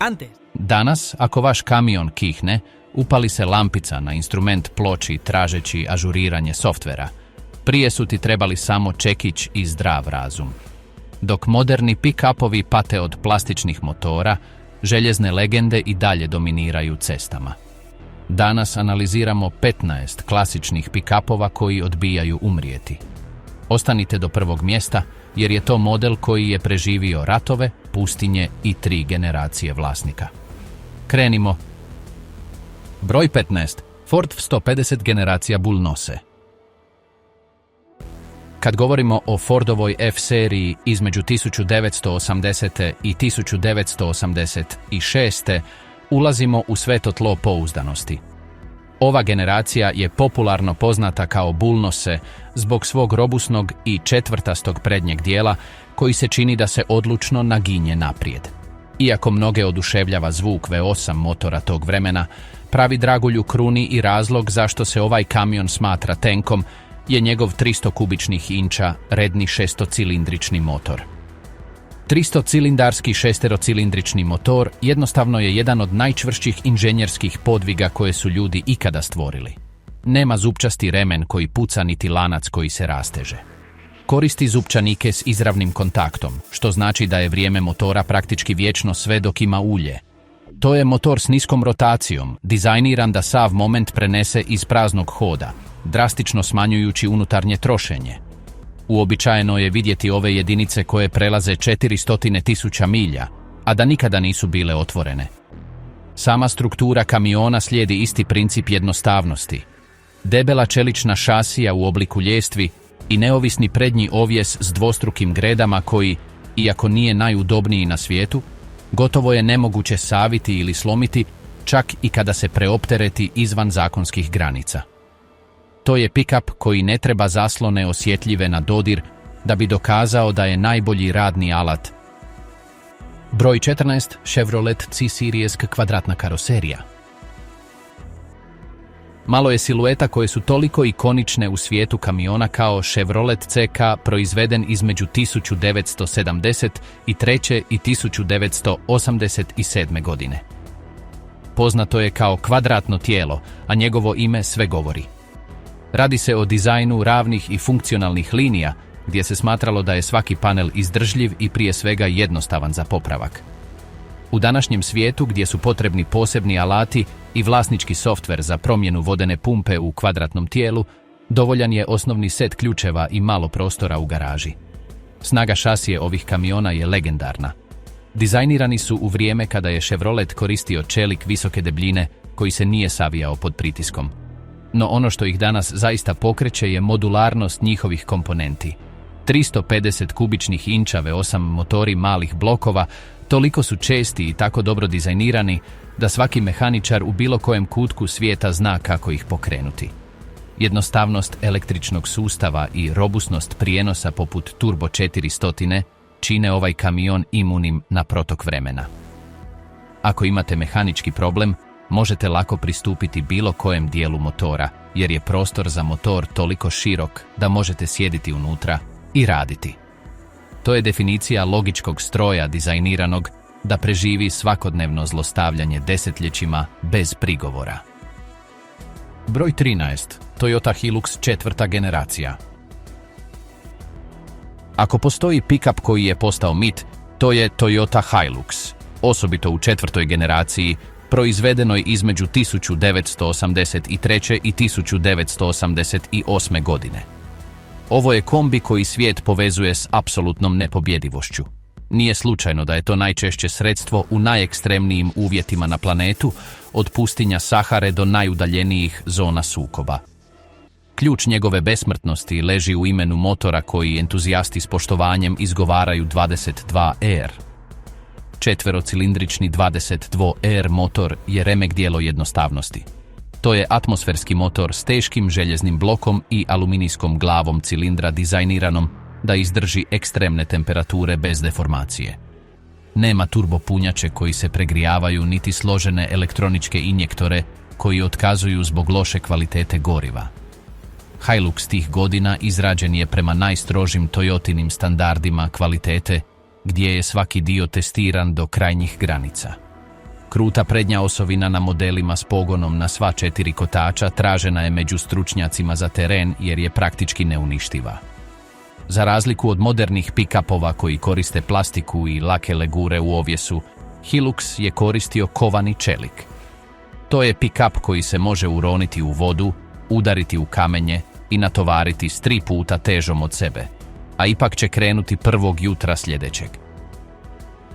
Antes. Danas, ako vaš kamion kihne, upali se lampica na instrument ploči tražeći ažuriranje softvera. Prije su ti trebali samo čekić i zdrav razum. Dok moderni pick-upovi pate od plastičnih motora, željezne legende i dalje dominiraju cestama. Danas analiziramo 15 klasičnih pick-upova koji odbijaju umrijeti. Ostanite do prvog mjesta jer je to model koji je preživio ratove, pustinje i 3 generacije vlasnika. Krenimo. Broj 15. Ford F-150 generacija Bullnose. Kad govorimo o Fordovoj F-seriji između 1980. i 1986. ulazimo u sveto tlo pouzdanosti. Ova generacija je popularno poznata kao Bullnose zbog svog robusnog i četvrtastog prednjeg dijela koji se čini da se odlučno naginje naprijed. Iako mnoge oduševljava zvuk V8 motora tog vremena, pravi dragulj u kruni i razlog zašto se ovaj kamion smatra tenkom je njegov 300 kubičnih inča redni šestocilindrični motor. 300-cilindarski šesterocilindrični motor jednostavno je jedan od najčvršćih inženjerskih podviga koje su ljudi ikada stvorili. Nema zupčasti remen koji puca niti lanac koji se rasteže. Koristi zupčanike s izravnim kontaktom, što znači da je vrijeme motora praktički vječno sve dok ima ulje. To je motor s niskom rotacijom, dizajniran da sav moment prenese iz praznog hoda, drastično smanjujući unutarnje trošenje. Uobičajeno je vidjeti ove jedinice koje prelaze 400.000 milja, a da nikada nisu bile otvorene. Sama struktura kamiona slijedi isti princip jednostavnosti. Debela čelična šasija u obliku ljestvi i neovisni prednji ovjes s dvostrukim gredama koji, iako nije najudobniji na svijetu, gotovo je nemoguće saviti ili slomiti, čak i kada se preoptereti izvan zakonskih granica. To je pick-up koji ne treba zaslone osjetljive na dodir da bi dokazao da je najbolji radni alat. Broj 14. Chevrolet C-Series kvadratna karoserija. Malo je silueta koje su toliko ikonične u svijetu kamiona kao Chevrolet CK proizveden između 1973. i 1987. godine. Poznato je kao kvadratno tijelo, a njegovo ime sve govori. Radi se o dizajnu ravnih i funkcionalnih linija, gdje se smatralo da je svaki panel izdržljiv i prije svega jednostavan za popravak. U današnjem svijetu, gdje su potrebni posebni alati i vlasnički softver za promjenu vodene pumpe u kvadratnom tijelu, dovoljan je osnovni set ključeva i malo prostora u garaži. Snaga šasije ovih kamiona je legendarna. Dizajnirani su u vrijeme kada je Chevrolet koristio čelik visoke debljine koji se nije savijao pod pritiskom. No ono što ih danas zaista pokreće je modularnost njihovih komponenti. 350 kubičnih inča V8 motori malih blokova toliko su česti i tako dobro dizajnirani da svaki mehaničar u bilo kojem kutku svijeta zna kako ih pokrenuti. Jednostavnost električnog sustava i robusnost prijenosa poput Turbo 400 čine ovaj kamion imunim na protok vremena. Ako imate mehanički problem, možete lako pristupiti bilo kojem dijelu motora, jer je prostor za motor toliko širok da možete sjediti unutra i raditi. To je definicija logičkog stroja dizajniranog da preživi svakodnevno zlostavljanje desetljećima bez prigovora. Broj 13. Toyota Hilux četvrta generacija. Ako postoji pick-up koji je postao mit, to je Toyota Hilux, osobito u četvrtoj generaciji, proizvedenoj između 1983. i 1988. godine. Ovo je kombi koji svijet povezuje s apsolutnom nepobjedivošću. Nije slučajno da je to najčešće sredstvo u najekstremnijim uvjetima na planetu, od pustinja Sahare do najudaljenijih zona sukoba. Ključ njegove besmrtnosti leži u imenu motora koji entuzijasti s poštovanjem izgovaraju 22R. Četverocilindrični 22R motor je remek dijelo jednostavnosti. To je atmosferski motor s teškim željeznim blokom i aluminijskom glavom cilindra dizajniranom da izdrži ekstremne temperature bez deformacije. Nema turbopunjače koji se pregrijavaju niti složene elektroničke injektore koji otkazuju zbog loše kvalitete goriva. Hilux tih godina izrađen je prema najstrožim Toyotinim standardima kvalitete, gdje je svaki dio testiran do krajnjih granica. Kruta prednja osovina na modelima s pogonom na sva 4 kotača tražena je među stručnjacima za teren jer je praktički neuništiva. Za razliku od modernih pick-upova koji koriste plastiku i lake legure u ovjesu, Hilux je koristio kovani čelik. To je pick-up koji se može uroniti u vodu, udariti u kamenje i natovariti s 3 puta težom od sebe, a ipak će krenuti prvog jutra sljedećeg.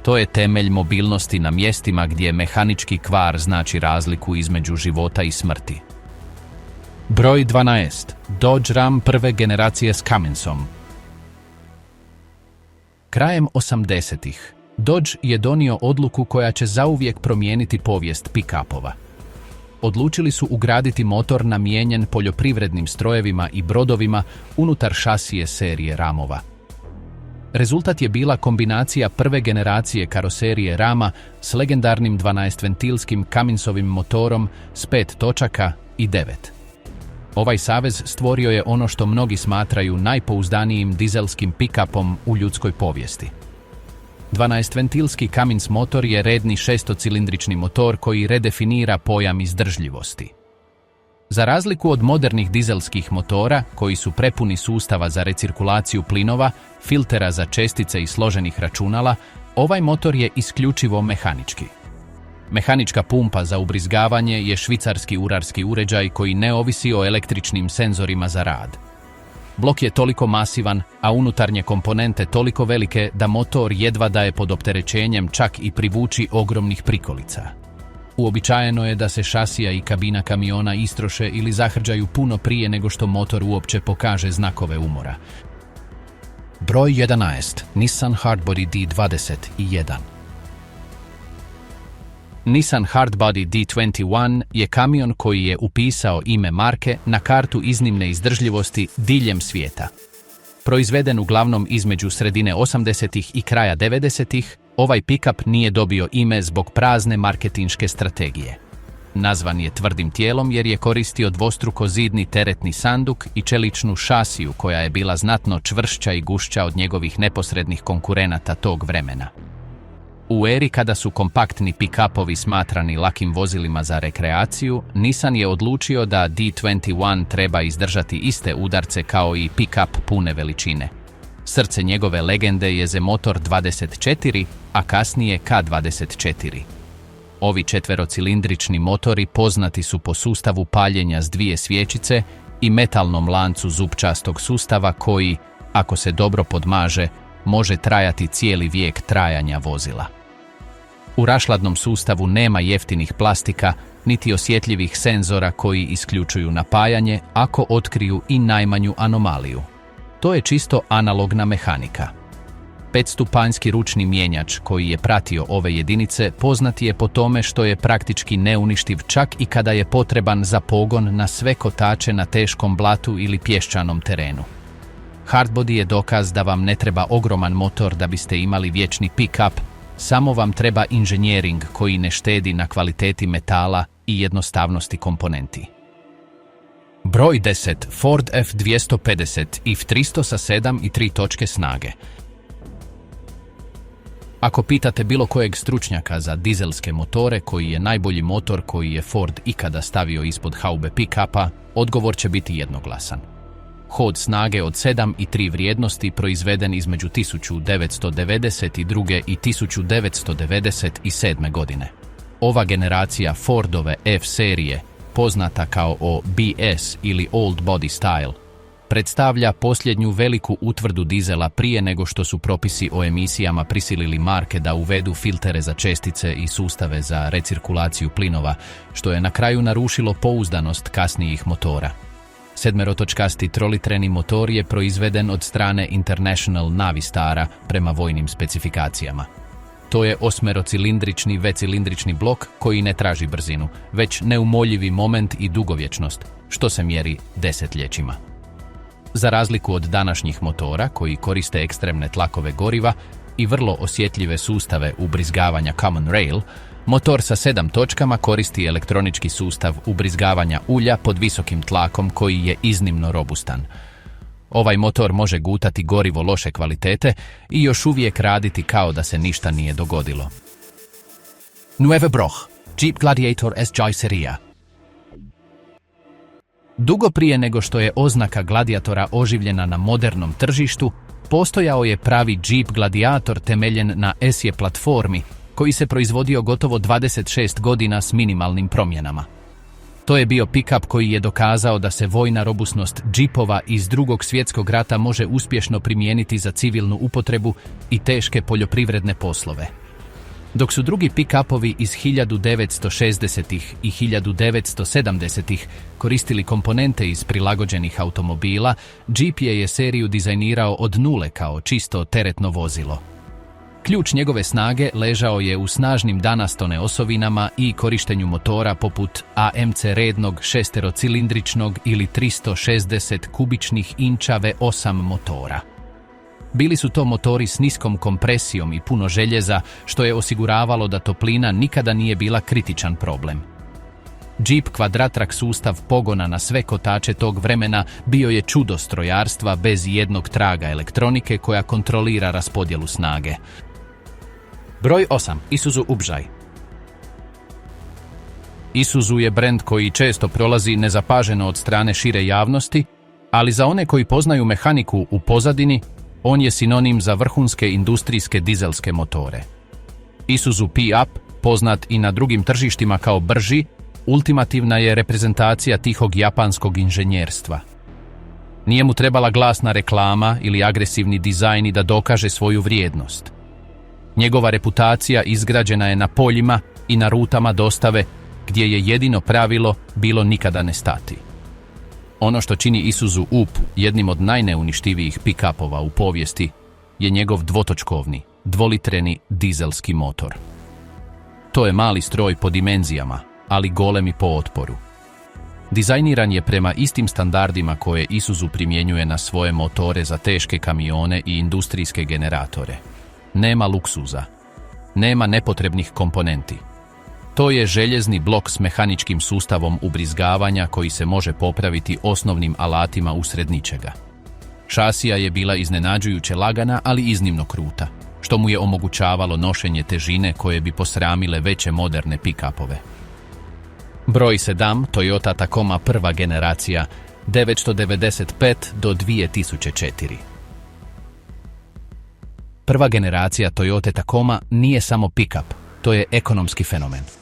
To je temelj mobilnosti na mjestima gdje mehanički kvar znači razliku između života i smrti. Broj 12. Dodge Ram prve generacije s Cumminsom. Krajem 80-ih, Dodge je donio odluku koja će zauvijek promijeniti povijest pick-upova. Odlučili su ugraditi motor namijenjen poljoprivrednim strojevima i brodovima unutar šasije serije Ramova. Rezultat je bila kombinacija prve generacije karoserije Rama s legendarnim 12-ventilskim Cumminsovim motorom s 5 točaka i 9. Ovaj savez stvorio je ono što mnogi smatraju najpouzdanijim dizelskim pick-upom u ljudskoj povijesti. 12-ventilski Cummins motor je redni 6-cilindrični motor koji redefinira pojam izdržljivosti. Za razliku od modernih dizelskih motora, koji su prepuni sustava za recirkulaciju plinova, filtera za čestice i složenih računala, ovaj motor je isključivo mehanički. Mehanička pumpa za ubrizgavanje je švicarski urarski uređaj koji ne ovisi o električnim senzorima za rad. Blok je toliko masivan, a unutarnje komponente toliko velike da motor jedva daje pod opterećenjem čak i privući ogromnih prikolica. Uobičajeno je da se šasija i kabina kamiona istroše ili zahrđaju puno prije nego što motor uopće pokaže znakove umora. Broj 11. Nissan Hardbody D21. Nissan Hardbody D21 je kamion koji je upisao ime marke na kartu iznimne izdržljivosti diljem svijeta. Proizveden uglavnom između sredine 80-ih i kraja 90-ih, ovaj pick-up nije dobio ime zbog prazne marketinške strategije. Nazvan je tvrdim tijelom jer je koristio dvostruko zidni teretni sanduk i čeličnu šasiju koja je bila znatno čvršća i gušća od njegovih neposrednih konkurenata tog vremena. U eri kada su kompaktni pick-upovi smatrani lakim vozilima za rekreaciju, Nissan je odlučio da D21 treba izdržati iste udarce kao i pick-up pune veličine. Srce njegove legende je Z-motor 24, a kasnije K24. Ovi četverocilindrični motori poznati su po sustavu paljenja s 2 svječice i metalnom lancu zupčastog sustava koji, ako se dobro podmaže, može trajati cijeli vijek trajanja vozila. U rašladnom sustavu nema jeftinih plastika, niti osjetljivih senzora koji isključuju napajanje ako otkriju i najmanju anomaliju. To je čisto analogna mehanika. 5-stupanjski ručni mijenjač koji je pratio ove jedinice poznat je po tome što je praktički neuništiv čak i kada je potreban za pogon na sve kotače na teškom blatu ili pješčanom terenu. Hardbody je dokaz da vam ne treba ogroman motor da biste imali vječni pick-up, samo vam treba inženjering koji ne štedi na kvaliteti metala i jednostavnosti komponenti. Broj 10. Ford F250 i F300 sa 7 i 3 točke snage. Ako pitate bilo kojeg stručnjaka za dizelske motore koji je najbolji motor koji je Ford ikada stavio ispod haube pick-upa, odgovor će biti jednoglasan. Hod snage od 7 i 3 vrijednosti proizveden između 1992. i 1997. godine. Ova generacija Fordove F serije, poznata kao OBS ili Old Body Style, predstavlja posljednju veliku utvrdu dizela prije nego što su propisi o emisijama prisilili marke da uvedu filtere za čestice i sustave za recirkulaciju plinova, što je na kraju narušilo pouzdanost kasnijih motora. 7-točkasti trolitreni motor je proizveden od strane International Navistara prema vojnim specifikacijama. To je 8-cilindrični V-cilindrični blok koji ne traži brzinu, već neumoljivi moment i dugovječnost, što se mjeri desetljećima. Za razliku od današnjih motora koji koriste ekstremne tlakove goriva i vrlo osjetljive sustave ubrizgavanja Common Rail, motor sa 7 točkama koristi elektronički sustav ubrizgavanja ulja pod visokim tlakom koji je iznimno robustan. Ovaj motor može gutati gorivo loše kvalitete i još uvijek raditi kao da se ništa nije dogodilo. Nueve Broch, Jeep Gladiator SJ serija. Dugo prije nego što je oznaka Gladiatora oživljena na modernom tržištu, postojao je pravi Jeep Gladiator temeljen na SJ platformi, koji se proizvodio gotovo 26 godina s minimalnim promjenama. To je bio pick-up koji je dokazao da se vojna robusnost džipova iz Drugog svjetskog rata može uspješno primijeniti za civilnu upotrebu i teške poljoprivredne poslove. Dok su drugi pick-upovi iz 1960-ih i 1970-ih koristili komponente iz prilagođenih automobila, Jeep je seriju dizajnirao od nule kao čisto teretno vozilo. Ključ njegove snage ležao je u snažnim danastone osovinama i korištenju motora poput AMC rednog šesterocilindričnog ili 360 kubičnih inča V8 motora. Bili su to motori s niskom kompresijom i puno željeza, što je osiguravalo da toplina nikada nije bila kritičan problem. Jeep Quadratrak sustav pogona na sve kotače tog vremena bio je čudo strojarstva bez jednog traga elektronike koja kontrolira raspodjelu snage. Broj 8. Isuzu Ubžaj. Isuzu je brend koji često prolazi nezapaženo od strane šire javnosti, ali za one koji poznaju mehaniku u pozadini, on je sinonim za vrhunske industrijske dizelske motore. Isuzu P-Up, poznat i na drugim tržištima kao brži, ultimativna je reprezentacija tihog japanskog inženjerstva. Nije mu trebala glasna reklama ili agresivni dizajn da dokaže svoju vrijednost. Njegova reputacija izgrađena je na poljima i na rutama dostave, gdje je jedino pravilo bilo nikada ne stati. Ono što čini Isuzu UP jednim od najneuništivijih pick-upova u povijesti je njegov dvotočkovni, dvolitreni dizelski motor. To je mali stroj po dimenzijama, ali golemi po otporu. Dizajniran je prema istim standardima koje Isuzu primjenjuje na svoje motore za teške kamione i industrijske generatore. Nema luksuza. Nema nepotrebnih komponenti. To je željezni blok s mehaničkim sustavom ubrizgavanja koji se može popraviti osnovnim alatima usred ničega. Šasija je bila iznenađujuće lagana, ali iznimno kruta, što mu je omogućavalo nošenje težine koje bi posramile veće moderne pick-upove. Broj 7. Toyota Tacoma prva generacija, 995 do 2004. Prva generacija Toyota Tacoma nije samo pick-up, to je ekonomski fenomen.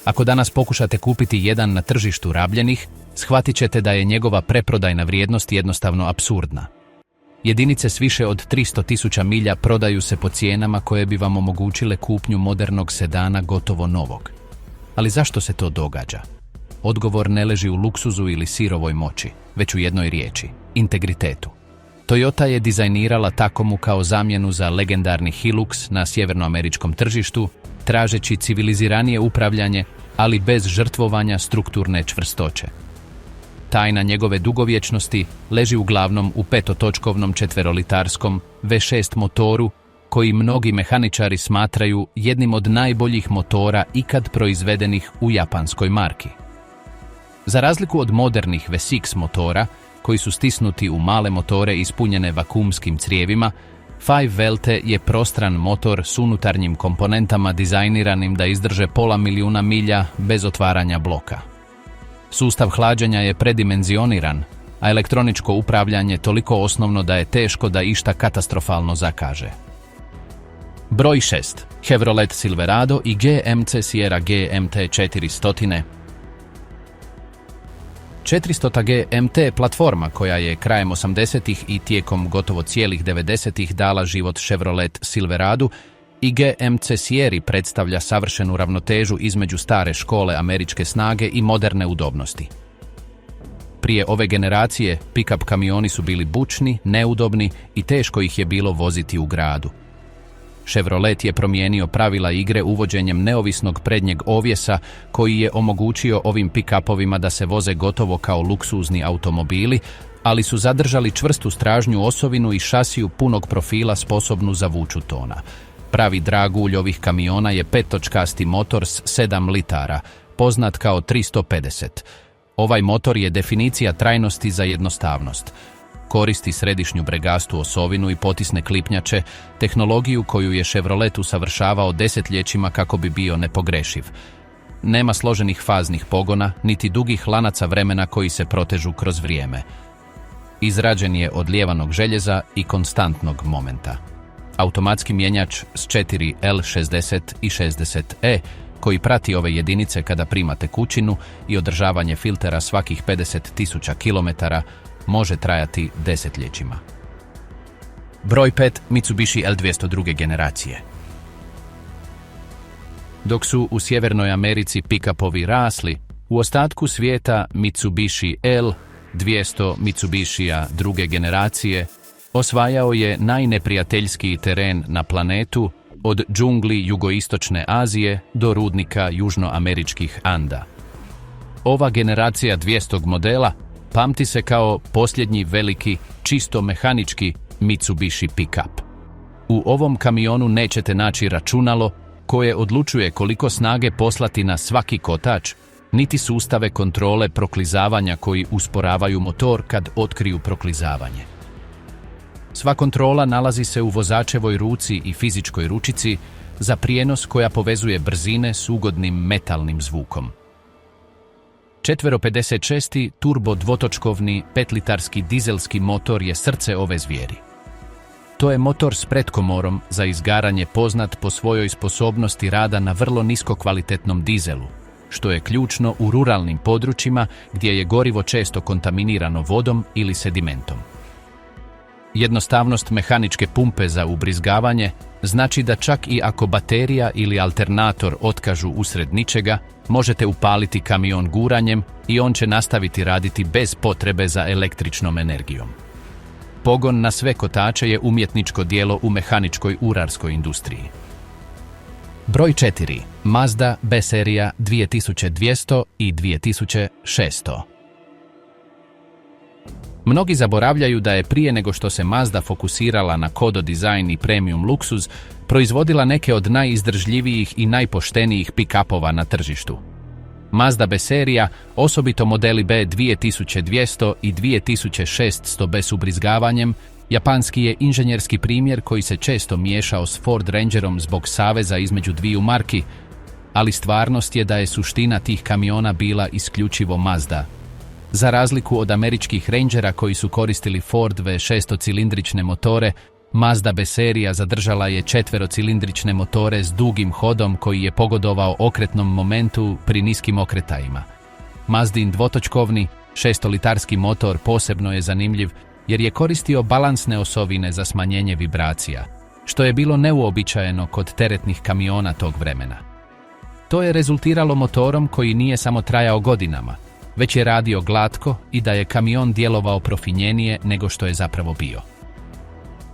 Ako danas pokušate kupiti jedan na tržištu rabljenih, shvatit ćete da je njegova preprodajna vrijednost jednostavno apsurdna. Jedinice s više od 300.000 milja prodaju se po cijenama koje bi vam omogućile kupnju modernog sedana gotovo novog. Ali zašto se to događa? Odgovor ne leži u luksuzu ili sirovoj moći, već u jednoj riječi – integritetu. Toyota je dizajnirala Tacomu kao zamjenu za legendarni Hilux na sjevernoameričkom tržištu, tražeći civiliziranije upravljanje, ali bez žrtvovanja strukturne čvrstoće. Tajna njegove dugovječnosti leži uglavnom u petotočkovnom četverolitarskom V6 motoru, koji mnogi mehaničari smatraju jednim od najboljih motora ikad proizvedenih u japanskoj marki. Za razliku od modernih V6 motora, koji su stisnuti u male motore ispunjene vakuumskim crijevima, 5 Velte je prostran motor s unutarnjim komponentama dizajniranim da izdrže 500.000 milja bez otvaranja bloka. Sustav hlađenja je predimenzioniran, a elektroničko upravljanje toliko osnovno da je teško da išta katastrofalno zakaže. Broj 6. Chevrolet Silverado i GMC Sierra GMT 400. 400 GMT platforma koja je krajem 80-ih i tijekom gotovo cijelih 90-ih dala život Chevrolet Silveradu i GMC Sierri predstavlja savršenu ravnotežu između stare škole američke snage i moderne udobnosti. Prije ove generacije, pick-up kamioni su bili bučni, neudobni i teško ih je bilo voziti u gradu. Chevrolet je promijenio pravila igre uvođenjem neovisnog prednjeg ovjesa koji je omogućio ovim pick-upovima da se voze gotovo kao luksuzni automobili, ali su zadržali čvrstu stražnju osovinu i šasiju punog profila sposobnu za vuču tona. Pravi dragulj ovih kamiona je petočkasti motor s 7 litara, poznat kao 350. Ovaj motor je definicija trajnosti za jednostavnost. koristi središnju bregastu osovinu i potisne klipnjače, tehnologiju koju je Chevrolet usavršavao desetljećima kako bi bio nepogrešiv. Nema složenih faznih pogona, niti dugih lanaca vremena koji se protežu kroz vrijeme. Izrađen je od lijevanog željeza i konstantnog momenta. Automatski mjenjač s 4 L60 i 60E, koji prati ove jedinice kada prima tekućinu i održavanje filtera svakih 50.000 km, može trajati desetljećima. Broj 5. Mitsubishi L202. generacije. Dok su u Sjevernoj Americi pick-upovi rasli, u ostatku svijeta Mitsubishi L200 Mitsubishija druge generacije osvajao je najneprijateljskiji teren na planetu, od džungli jugoistočne Azije do rudnika južnoameričkih Anda. Ova generacija 200 modela pamti se kao posljednji veliki, čisto mehanički Mitsubishi pick-up. U ovom kamionu nećete naći računalo koje odlučuje koliko snage poslati na svaki kotač, niti sustave kontrole proklizavanja koji usporavaju motor kad otkriju proklizavanje. Sva kontrola nalazi se u vozačevoj ruci i fizičkoj ručici za prijenos koja povezuje brzine s ugodnim metalnim zvukom. 456. turbo dvotočkovni 5-litarski dizelski motor je srce ove zvijeri. To je motor s pretkomorom za izgaranje poznat po svojoj sposobnosti rada na vrlo niskokvalitetnom dizelu, što je ključno u ruralnim područjima gdje je gorivo često kontaminirano vodom ili sedimentom. Jednostavnost mehaničke pumpe za ubrizgavanje znači da čak i ako baterija ili alternator otkažu usred ničega, možete upaliti kamion guranjem i on će nastaviti raditi bez potrebe za električnom energijom. Pogon na sve kotače je umjetničko djelo u mehaničkoj urarskoj industriji. Broj 4. Mazda B-serija 2200 i 2600. Mnogi zaboravljaju da je prije nego što se Mazda fokusirala na kodo dizajn i premium luksuz, proizvodila neke od najizdržljivijih i najpoštenijih pick-upova na tržištu. Mazda B-serija, osobito modeli B2200 i 2600 B s ubrizgavanjem, japanski je inženjerski primjer koji se često miješao s Ford Rangerom zbog saveza između dviju marki, ali stvarnost je da je suština tih kamiona bila isključivo Mazda. Za razliku od američkih Rangera koji su koristili Ford V6-cilindrične motore, Mazda B-serija zadržala je 4-cilindrične motore s dugim hodom koji je pogodovao okretnom momentu pri niskim okretajima. Mazdin dvotočkovni 6-litarski motor posebno je zanimljiv jer je koristio balansne osovine za smanjenje vibracija, što je bilo neuobičajeno kod teretnih kamiona tog vremena. To je rezultiralo motorom koji nije samo trajao godinama, već je radio glatko i da je kamion djelovao profinjenije nego što je zapravo bio.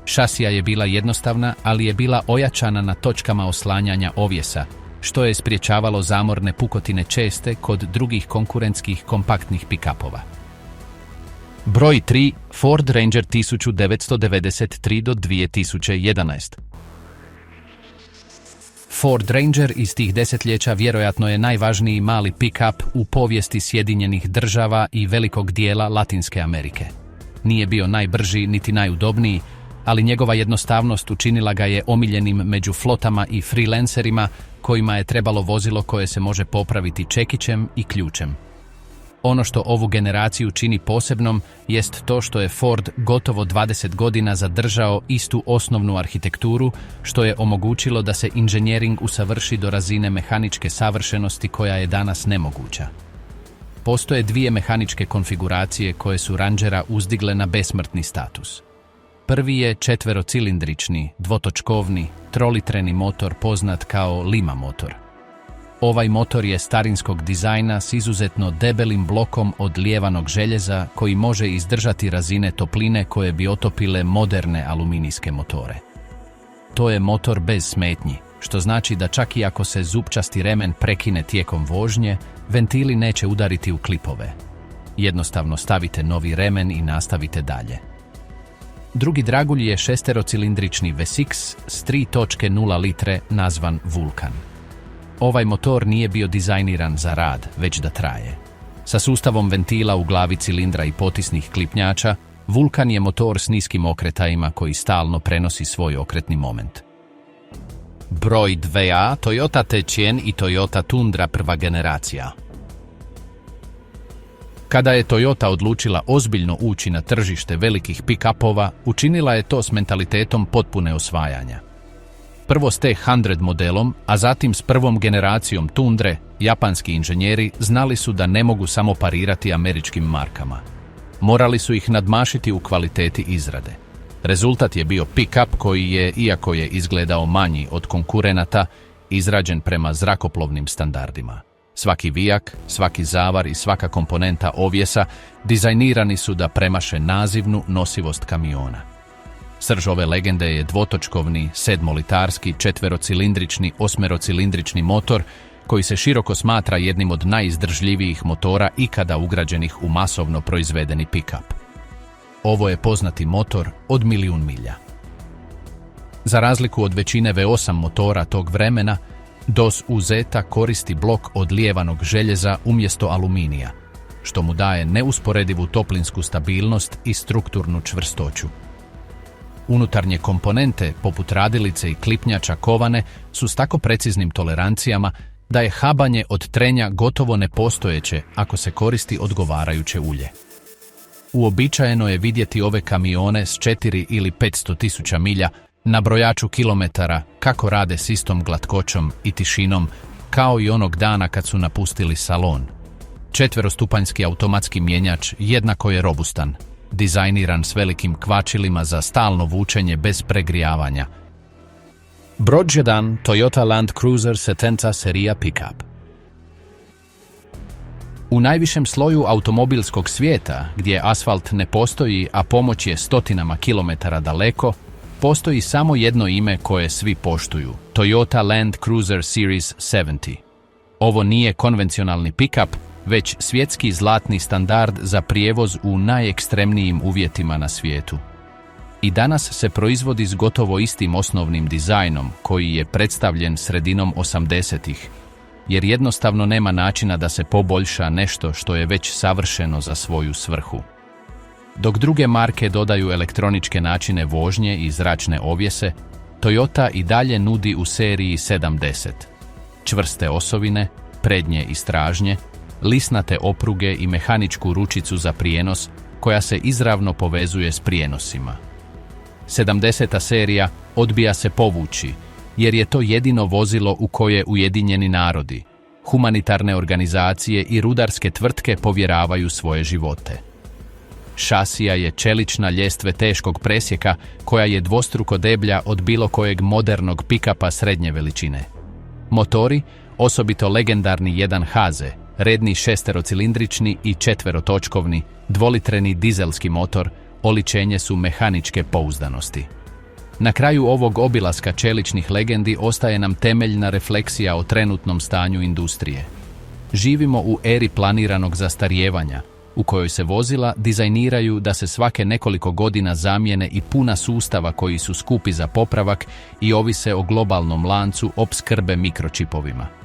Šasija je bila jednostavna, ali je bila ojačana na točkama oslanjanja ovjesa, što je spriječavalo zamorne pukotine česte kod drugih konkurentskih kompaktnih pick-upova. Broj 3. Ford Ranger 1993 do 2011. Ford Ranger iz tih desetljeća vjerojatno je najvažniji mali pick-up u povijesti Sjedinjenih Država i velikog dijela Latinske Amerike. Nije bio najbrži niti najudobniji, ali njegova jednostavnost učinila ga je omiljenim među flotama i freelancerima kojima je trebalo vozilo koje se može popraviti čekićem i ključem. Ono što ovu generaciju čini posebnom jest to što je Ford gotovo 20 godina zadržao istu osnovnu arhitekturu, što je omogućilo da se inženjering usavrši do razine mehaničke savršenosti koja je danas nemoguća. Postoje dvije mehaničke konfiguracije koje su Rangera uzdigle na besmrtni status. Prvi je 4-cilindrični, dvotočkovni, trolitreni motor poznat kao Lima motor. Ovaj motor je starinskog dizajna s izuzetno debelim blokom od lijevanog željeza koji može izdržati razine topline koje bi otopile moderne aluminijske motore. To je motor bez smetnji, što znači da čak i ako se zupčasti remen prekine tijekom vožnje, ventili neće udariti u klipove. Jednostavno stavite novi remen i nastavite dalje. Drugi dragulj je 6-cilindrični V6 s 3.0 litre nazvan Vulcan. Ovaj motor nije bio dizajniran za rad, već da traje. Sa sustavom ventila u glavi cilindra i potisnih klipnjača, Vulkan je motor s niskim okretajima koji stalno prenosi svoj okretni moment. Broj 2a, Toyota Taycan i Toyota Tundra prva generacija. Kada je Toyota odlučila ozbiljno ući na tržište velikih pick-upova, učinila je to s mentalitetom potpune osvajanja. Prvo s T100 modelom, a zatim s prvom generacijom Tundre, japanski inženjeri znali su da ne mogu samo parirati američkim markama. Morali su ih nadmašiti u kvaliteti izrade. Rezultat je bio pick-up koji je, iako je izgledao manji od konkurenata, izrađen prema zrakoplovnim standardima. Svaki vijak, svaki zavar i svaka komponenta ovjesa dizajnirani su da premaše nazivnu nosivost kamiona. Srž ove legende je dvotočkovni, sedmolitarski, četverocilindrični, osmerocilindrični motor koji se široko smatra jednim od najizdržljivijih motora ikada ugrađenih u masovno proizvedeni pick-up. Ovo je poznati motor od 1.000.000 milja. Za razliku od većine V8 motora tog vremena, DOS UZ koristi blok od lijevanog željeza umjesto aluminija, što mu daje neusporedivu toplinsku stabilnost i strukturnu čvrstoću. Unutarnje komponente, poput radilice i klipnjača kovane, su s tako preciznim tolerancijama da je habanje od trenja gotovo nepostojeće ako se koristi odgovarajuće ulje. Uobičajeno je vidjeti ove kamione s 4 ili 500 tisuća milja na brojaču kilometara kako rade s istom glatkoćom i tišinom kao i onog dana kad su napustili salon. Četverostupanjski automatski mjenjač jednako je robustan, dizajniran s velikim kvačilima za stalno vučenje bez pregrijavanja. Broj 1, Toyota Land Cruiser 70 serija Pickup. U najvišem sloju automobilskog svijeta, gdje asfalt ne postoji, a pomoć je stotinama kilometara daleko, postoji samo jedno ime koje svi poštuju, Toyota Land Cruiser Series 70. Ovo nije konvencionalni pick-up, već svjetski zlatni standard za prijevoz u najekstremnijim uvjetima na svijetu. I danas se proizvodi s gotovo istim osnovnim dizajnom koji je predstavljen sredinom 80-ih, jer jednostavno nema načina da se poboljša nešto što je već savršeno za svoju svrhu. Dok druge marke dodaju elektroničke načine vožnje i zračne ovjese, Toyota i dalje nudi u seriji 70. Čvrste osovine, prednje i stražnje, lisnate opruge i mehaničku ručicu za prijenos koja se izravno povezuje s prijenosima. 70. serija odbija se povući, jer je to jedino vozilo u koje Ujedinjeni narodi, humanitarne organizacije i rudarske tvrtke povjeravaju svoje živote. Šasija je čelična ljestve teškog presjeka koja je dvostruko deblja od bilo kojeg modernog pick-upa srednje veličine. Motori, osobito legendarni 1HZ, redni šesterocilindrični i četverotočkovni, dvolitreni dizelski motor, oličenje su mehaničke pouzdanosti. Na kraju ovog obilaska čeličnih legendi ostaje nam temeljna refleksija o trenutnom stanju industrije. Živimo u eri planiranog zastarijevanja, u kojoj se vozila dizajniraju da se svake nekoliko godina zamijene i puna sustava koji su skupi za popravak i ovise o globalnom lancu opskrbe mikročipovima.